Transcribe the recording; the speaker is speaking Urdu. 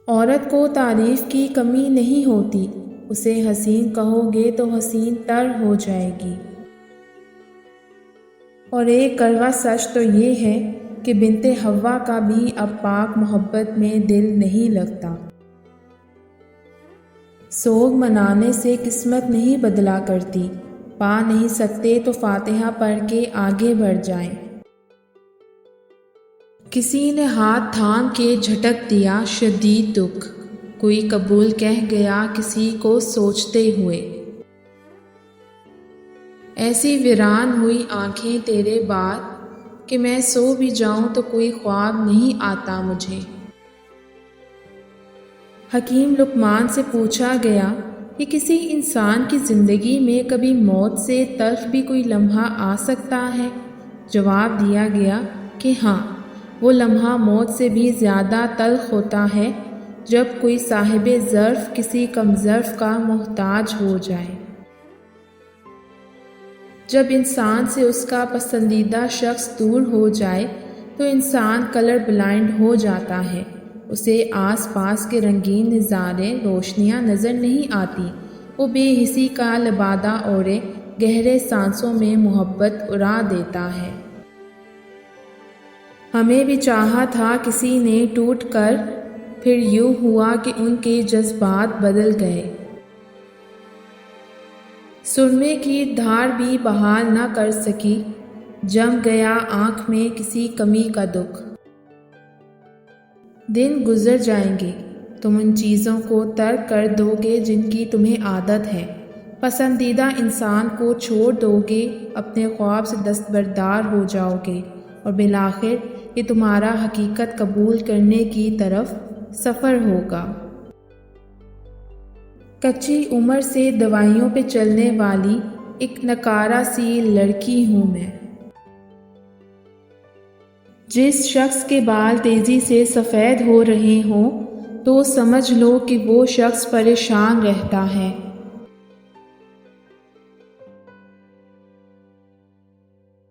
عورت کو تعریف کی کمی نہیں ہوتی، اسے حسین کہو گے تو حسین تر ہو جائے گی۔ اور ایک کڑوا سچ تو یہ ہے کہ بنت حوا کا بھی اب پاک محبت میں دل نہیں لگتا۔ سوگ منانے سے قسمت نہیں بدلا کرتی، پا نہیں سکتے تو فاتحہ پڑھ کے آگے بڑھ جائیں۔ کسی نے ہاتھ تھام کے جھٹک دیا شدید دکھ، کوئی قبول کہہ گیا کسی کو سوچتے ہوئے۔ ایسی ویران ہوئی آنکھیں تیرے بعد کہ میں سو بھی جاؤں تو کوئی خواب نہیں آتا مجھے۔ حکیم لقمان سے پوچھا گیا کہ کسی انسان کی زندگی میں کبھی موت سے تلخ بھی کوئی لمحہ آ سکتا ہے؟ جواب دیا گیا کہ ہاں، وہ لمحہ موت سے بھی زیادہ تلخ ہوتا ہے جب کوئی صاحب ظرف کسی کم ظرف کا محتاج ہو جائے۔ جب انسان سے اس کا پسندیدہ شخص دور ہو جائے تو انسان کلر بلائنڈ ہو جاتا ہے، اسے آس پاس کے رنگین نظارے، روشنیاں نظر نہیں آتی، وہ بے حسی کا لبادہ اوڑھے گہرے سانسوں میں محبت اڑا دیتا ہے۔ ہمیں بھی چاہا تھا کسی نے ٹوٹ کر، پھر یوں ہوا کہ ان کے جذبات بدل گئے۔ سرمے کی دھار بھی بحال نہ کر سکی، جم گیا آنکھ میں کسی کمی کا دکھ۔ دن گزر جائیں گے، تم ان چیزوں کو ترک کر دو گے جن کی تمہیں عادت ہے، پسندیدہ انسان کو چھوڑ دو گے، اپنے خواب سے دستبردار ہو جاؤ گے، اور بالآخر یہ تمہارا حقیقت قبول کرنے کی طرف سفر ہوگا۔ کچی عمر سے دوائیوں پہ چلنے والی ایک نکارہ سی لڑکی ہوں میں۔ جس شخص کے بال تیزی سے سفید ہو رہے ہوں تو سمجھ لو کہ وہ شخص پریشان رہتا ہے۔